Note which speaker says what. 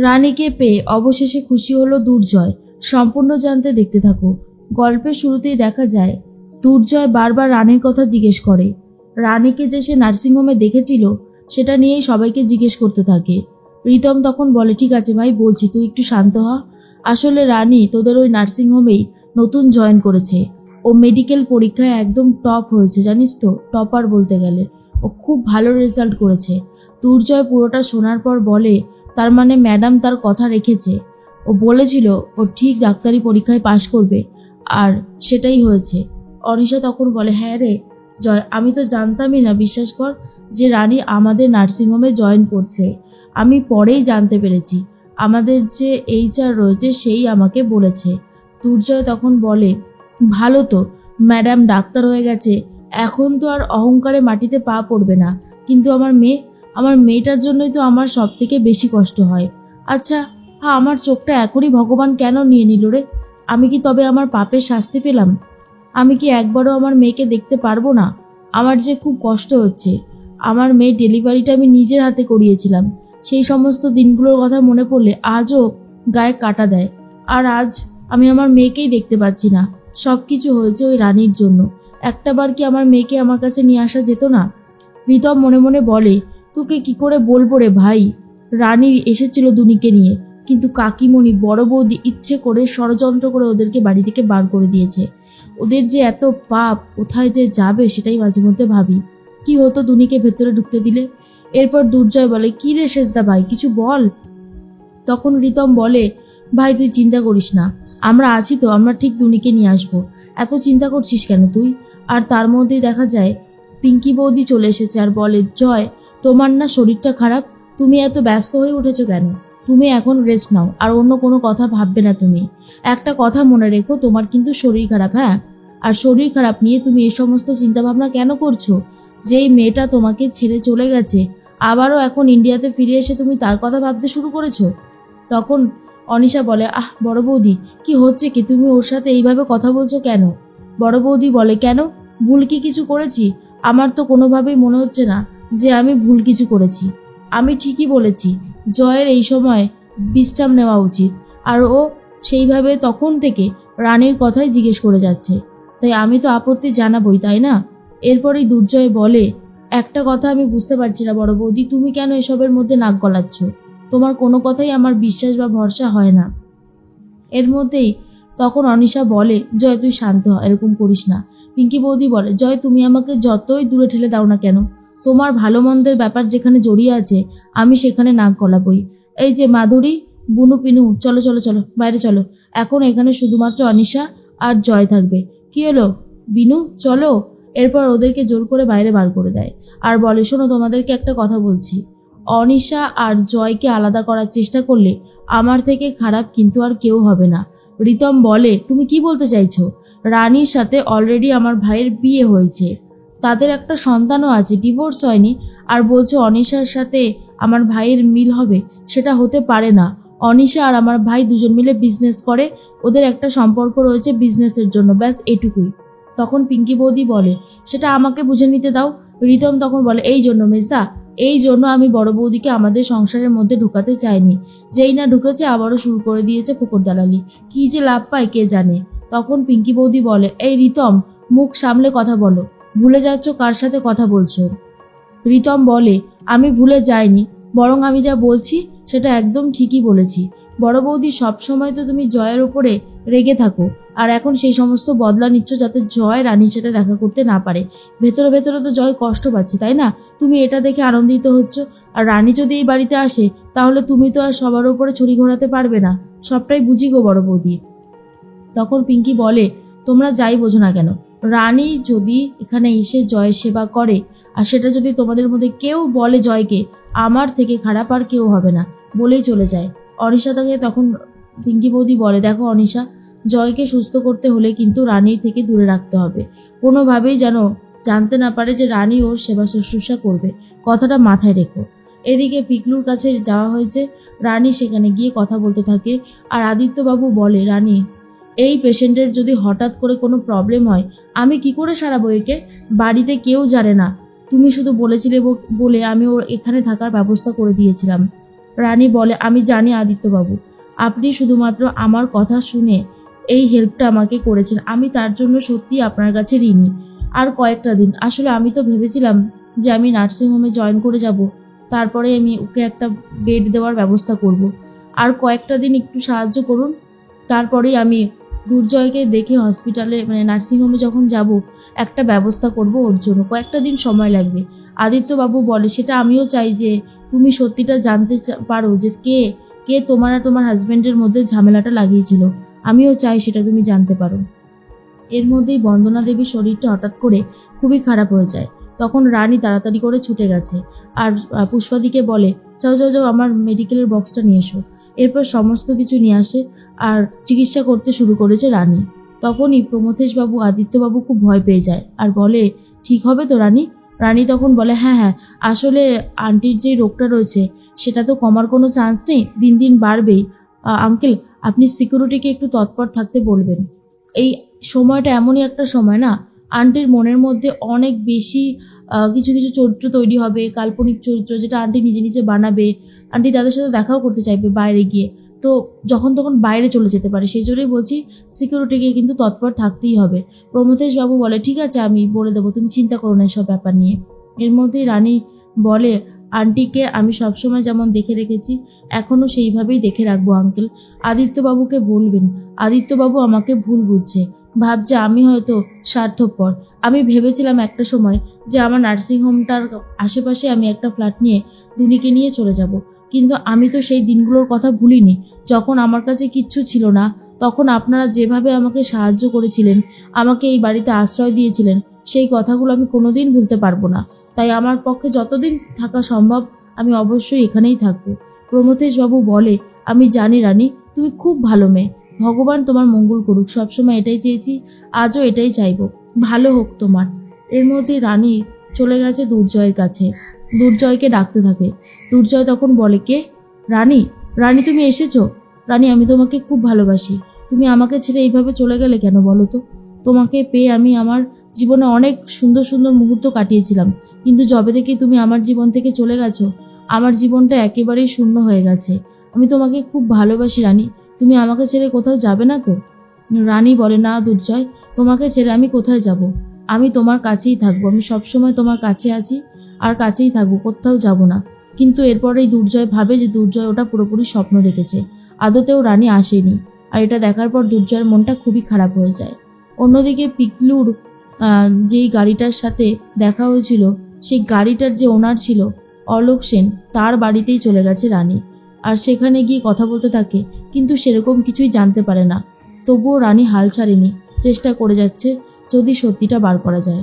Speaker 1: রানীকে পেয়ে অবশেষে খুশি হলো দুর্জয়। সম্পূর্ণ জানতে দেখতে থাকো। গল্পের শুরুতেই দেখা যায় দুর্জয় বারবার রানীর কথা জিজ্ঞেস করে। রানীকে যে সে নার্সিংহোমে দেখেছিল সেটা নিয়েই সবাইকে জিজ্ঞেস করতে থাকে। রিতম তখন বলে, ঠিক আছে ভাই, বলছি, তুই একটু শান্ত হ। আসলে রানী তোদের ওই নার্সিংহোমেই নতুন জয়েন করেছে। ও মেডিকেল পরীক্ষায় একদম টপ হয়েছে, জানিস তো, টপার বলতে গেলে। ও খুব ভালো রেজাল্ট করেছে। দুর্জয় পুরোটা শোনার পর বলে, তার মানে ম্যাডাম তার কথা রেখেছে। ও বলেছিল ও ঠিক ডাক্তারি পরীক্ষায় পাশ করবে, আর সেটাই হয়েছে। অনিশা তখন বলে, হ্যাঁ রে জয়, আমি তো জানতামই না, বিশ্বাস কর, যে রানী আমাদের নার্সিংহোমে জয়েন করছে। আমি পরেই জানতে পেরেছি। আমাদের যে HR রয়েছে সেই আমাকে বলেছে। দুর্জয় তখন বলে, ভালো তো, ম্যাডাম ডাক্তার হয়ে গেছে, এখন তো আর অহংকারে মাটিতে পা পড়বে না। কিন্তু আমার মেয়েটার জন্যই তো আমার সব থেকে বেশি কষ্ট হয়। আচ্ছা, হ্যাঁ, আমার চোখটা এখনই ভগবান কেন নিয়ে নিল রে? আমি কি তবে আমার পাপের শাস্তি পেলাম? আমি কি একবারও আমার মেয়েকে দেখতে পারবো না? আমার যে খুব কষ্ট হচ্ছে। আমার মেয়ের ডেলিভারিটা আমি নিজের হাতে করিয়েছিলাম। সেই সমস্ত দিনগুলোর কথা মনে পড়লে আজও গায়ে কাটা দেয়। আর আজ আমি আমার মেয়েকেই দেখতে পাচ্ছি না। সব কিছু হয়েছে ওই রানীর জন্য। একটাবার কি আমার মেয়েকে আমার কাছে নিয়ে আসা যেত না? রিতম মনে মনে বলে, তোকে কি করে বলবো রে ভাই, রানী এসেছিল দুনিকে নিয়ে, কিন্তু কাকিমণি বড় বৌদি ইচ্ছে করে ষড়যন্ত্র করে ওদেরকে বাড়ি থেকে বার করে দিয়েছে। ওদের যে এত পাপ, কোথায় যে যাবে সেটাই মাঝে মধ্যে ভাবি। কি হতো দুনিকে ভেতরে ঢুকতে দিলে? এরপর দুর্জয় বলে, কি রে শেষদা ভাই, কিছু বল। তখন রিতম বলে, ভাই তুই চিন্তা করিস না, আমরা আছি তো, আমরা ঠিক দুনিকে নিয়ে আসবো। এত চিন্তা করছিস কেন তুই? আর তার মধ্যেই দেখা যায় পিঙ্কি বৌদি চলে এসেছে আর বলে, জয়, তোমার না শরীরটা খারাপ, তুমি এত ব্যস্ত হয়ে উঠেছো কেন? তুমি এখন রেস্ট নাও, আর অন্য কোনো কথা ভাববে না তুমি। একটা কথা মনে রেখো, তোমার কিন্তু শরীর খারাপ, হ্যাঁ? আর শরীর খারাপ নিয়ে তুমি এই সমস্ত চিন্তাভাবনা কেন করছো? যেই মেয়েটা তোমাকে ছেড়ে চলে গেছে, আবারও এখন ইন্ডিয়াতে ফিরে এসে তুমি তার কথা ভাবতে শুরু করেছো? তখন অনিশা বলে, বড় বৌদি, কি হচ্ছে কি, তুমি ওর সাথে এইভাবে কথা বলছো কেন? বড় বৌদি বলে, কেন, ভুল কি কিছু করেছি? আমার তো কোনোভাবেই মনে হচ্ছে না যে আমি ভুল কিছু করেছি। আমি ঠিকই বলেছি, জয়ের এই সময় বিশ্রাম নেওয়া উচিত। আর ও সেইভাবে তখন থেকে রানীর কথাই জিজ্ঞেস করে যাচ্ছে, তাই আমি তো আপত্তি জানাবই, তাই না? এরপরেই দুর্জয় বলে, একটা কথা আমি বুঝতে পারছি না বড় বৌদি, তুমি কেন এসবের মধ্যে নাক গলাচ্ছ? তোমার কোনো কথাই আমার বিশ্বাস বা ভরসা হয় না। এর মধ্যেই তখন অনিশা বলে, জয় তুই শান্ত হ, এরকম করিস না। পিঙ্কি বৌদি বলে, জয় তুমি আমাকে যতই দূরে ঠেলে দাও না কেন, তোমার ভালো মন্দের ব্যাপার যেখানে জড়িয়ে আছে আমি সেখানে নাক গলাবই। এই যে মাধুরী, বুনু, পিনু, চলো চলো চলো, বাইরে চলো। এখন এখানে শুধুমাত্র অনিশা আর জয় থাকবে। কি হলো বিনু, চলো। এরপর ওদেরকে জোর করে বাইরে বার করে দেয় আর বলে, শোনো, তোমাদেরকে একটা কথা বলছি। অনিশা আর জয়কে আলাদা করার চেষ্টা করলে আমার থেকে খারাপ কিন্তু আর কেউ হবে না। রিতম বলে, তুমি কি বলতে চাইছো? রানীর সাথে অলরেডি আমার ভাইয়ের বিয়ে হয়েছে, তাদের একটা সন্তানও আছে, ডিভোর্স হয়নি। আর বলছো অনিশার সাথে আমার ভাইয়ের মিল হবে? সেটা হতে পারে না। অনিশা আর আমার ভাই দুজন মিলে বিজনেস করে, ওদের একটা সম্পর্ক রয়েছে বিজনেসের জন্য, ব্যাস এটুকুই। তখন পিঙ্কি বৌদি বলে, সেটা আমাকে বুঝে নিতে দাও। রিতম তখন বলে, এই জন্য মেজদা, এই জন্য আমি বড় বৌদিকে আমাদের সংসারের মধ্যে ঢুকাতে চাইনি। যেই না ঢুকেছে আবারও শুরু করে দিয়েছে ফোকর দালালি। কি যে লাভ পায় কে জানে। তখন পিঙ্কি বৌদি বলে, এই রিতম, মুখ সামলে কথা বলো, ভুলে যাচ্ছ কার সাথে কথা বলছো। রিতম বলে, আমি ভুলে যাইনি, বরং আমি যা বলছি সেটা একদম ঠিকই বলেছি। বড় বৌদি, সবসময় তো তুমি জয়ের ওপরে রেগে থাকো, আর এখন সেই সমস্ত বদলা নিচ্ছ যাতে জয় রানীর সাথে দেখা করতে না পারে। ভেতরে ভেতরে তো জয় কষ্ট পাচ্ছে, তাই না? তুমি এটা দেখে আনন্দিত হচ্ছ। আর রানী যদি এই বাড়িতে আসে তাহলে তুমি তো আর সবার ওপরে ছুরি ঘোরাতে পারবে না। সবটাই বুঝি গো বড় বৌদি। তখন পিঙ্কি বলে, তোমরা যাই বোঝো না কেন, রানী যদি এখানে এসে জয়ের সেবা করে, আর সেটা যদি তোমাদের মধ্যে কেউ বলে জয়কে আমার থেকে খারাপ আর কেউ হবে না, বলেই চলে যায়। অনিশা তাকে তখন পিঙ্কি বৌদি বলে, দেখো অনিশা, জয়কে সুস্থ করতে হলে কিন্তু রানীর থেকে দূরে রাখতে হবে। কোনোভাবেই যেন জানতে না পারে যে রানী ওর সেবা শুশ্রূষা করবে, কথাটা মাথায় রেখো। এদিকে পিকলুর কাছে যাওয়া হয়েছে, রানী সেখানে গিয়ে কথা বলতে থাকে। আর আদিত্যবাবু বলে, রানী, এই পেশেন্টের যদি হঠাৎ করে কোনো প্রবলেম হয় আমি কি করে সারাবো একে? বাড়িতে কেউ জানে না, তুমি শুধু বলেছিলে বলে আমি ওর এখানে থাকার ব্যবস্থা করে দিয়েছিলাম। রানী বলে, আমি জানি আদিত্যবাবু, আপনি শুধুমাত্র আমার কথা শুনে এই হেল্পটা আমাকে করেছেন, আমি তার জন্য সত্যি আপনার কাছে ঋণী। আর কয়েকটা দিন, আসলে আমি তো ভেবেছিলাম যে আমি নার্সিংহোমে জয়েন করে যাব, তারপরে আমি ওকে একটা বেড দেওয়ার ব্যবস্থা করব। আর কয়েকটা দিন একটু সাহায্য করুন, তারপরেই আমি দুর্জয়কে দেখে হসপিটালে নার্সিংহোমে যখন যাব একটা ব্যবস্থা করব ওর জন্য। কয়েকটা দিন সময় লাগবে। আদিত্যবাবু বলে, সেটা আমিও চাই যে তুমি সত্যিটা জানতে পারো যে কে কে তোমার আর তোমার হাজব্যান্ডের মধ্যে ঝামেলাটা লাগিয়েছিল। আমিও চাই সেটা তুমি জানতে পারো। এর মধ্যেই বন্দনা দেবীর শরীরটা হঠাৎ করে খুবই খারাপ হয়ে যায়। তখন রানী তাড়াতাড়ি করে ছুটে গেছে আর পুষ্পাদিকে বলে, যাও যাও যাও, আমার মেডিকেলের বক্সটা নিয়ে এসো। এরপর সমস্ত কিছু নিয়ে আসে আর চিকিৎসা করতে শুরু করেছে রানী। তখনই প্রমথেশবাবু আদিত্যবাবু খুব ভয় পেয়ে যায় আর বলে, ঠিক হবে তো রানী? রানী তখন বলে, হ্যাঁ হ্যাঁ, আসলে আন্টির যে রোগটা রয়েছে সেটা তো কমার কোনো চান্স নেই, দিন দিন বাড়বেই। আঙ্কেল, আপনি সিকিউরিটিকে একটু তৎপর থাকতে বলবেন। এই সময়টা এমনই একটা সময় না, আন্টির মনের মধ্যে অনেক বেশি কিছু কিছু চরিত্র তৈরি হবে, কাল্পনিক চরিত্র, যেটা আন্টি নিজে নিজে বানাবে। আন্টি তাদের সাথে দেখাও করতে চাইবে বাইরে গিয়ে, তো যখন তখন বাইরে চলে যেতে পারে। সেই জন্যই বলছি সিকিউরিটিকে কিন্তু তৎপর থাকতেই হবে। প্রমথেশবাবু বলে, ঠিক আছে, আমি বলে দেবো, তুমি চিন্তা করো না এসব ব্যাপার নিয়ে। এর মধ্যেই রানী বলে, আন্টিকে আমি সবসময় যেমন দেখে রেখেছি এখনও সেইভাবেই দেখে রাখবো আঙ্কেল। আদিত্যবাবুকে বলবেন, আদিত্যবাবু আমাকে ভুল বুঝছে, ভাবছে আমি হয়তো স্বার্থপর। আমি ভেবেছিলাম একটা সময় যে আমার নার্সিংহোমটার আশেপাশে আমি একটা ফ্ল্যাট নিয়ে দুনিকে নিয়ে চলে যাব, কিন্তু আমি তো সেই দিনগুলোর কথা ভুলিনি যখন আমার কাছে কিচ্ছু ছিল না। তখন আপনারা যেভাবে আমাকে সাহায্য করেছিলেন, আমাকে এই বাড়িতে আশ্রয় দিয়েছিলেন, সেই কথাগুলো আমি কোনোদিন ভুলতে পারবো না। তাই আমার পক্ষে যতদিন থাকা সম্ভব আমি অবশ্যই এখানেই থাকবো। প্রমথেশবাবু বলে, আমি জানি রানী, তুমি খুব ভালো মেয়ে, ভগবান তোমার মঙ্গল করুক, সবসময় এটাই চেয়েছি, আজও এটাই চাইবো, ভালো হোক তোমার। এর মধ্যে রানী চলে গেছে দুর্জয়ের কাছে, দুর্জয়কে ডাকতে থাকে। দুর্জয় তখন বলে, কে? রানী, রানী তুমি এসেছো? রানী, আমি তোমাকে খুব ভালোবাসি, তুমি আমাকে ছেড়ে এইভাবে চলে গেলে কেন বলো তো? তোমাকে পেয়ে আমি আমার জীবনে অনেক সুন্দর সুন্দর মুহূর্ত কাটিয়েছিলাম, কিন্তু যবে থেকে তুমি আমার জীবন থেকে চলে গেছো আমার জীবনটা একেবারেই শূন্য হয়ে গেছে। আমি তোমাকে খুব ভালোবাসি রানী, তুমি আমাকে ছেড়ে কোথাও যাবে না তো? রানী বলে, না দুর্জয়, তোমাকে ছেড়ে আমি কোথায় যাব? আমি তোমার কাছেই থাকবো, আমি সবসময় তোমার কাছে আছি আর কাছেই থাকবো, কোথাও যাব না। কিন্তু এরপরেই দুর্জয় ভাবে যে দুর্জয় ওটা পুরোপুরি স্বপ্ন দেখেছে, আদতেও রানী আসেনি। আর এটা দেখার পর দুর্জয়ের মনটা খুবই খারাপ হয়ে যায়। অন্যদিকে পিকলুর যেই গাড়িটার সাথে দেখা হয়েছিল, সেই গাড়িটার যে ওনার ছিল অলোক সেন, তার বাড়িতেই চলে গেছে রানী আর সেখানে গিয়ে কথা বলতে থাকে, কিন্তু সেরকম কিছুই জানতে পারে না। তবুও রানী হাল ছাড়েনি, চেষ্টা করে যাচ্ছে যদি সত্যিটা বার করা যায়।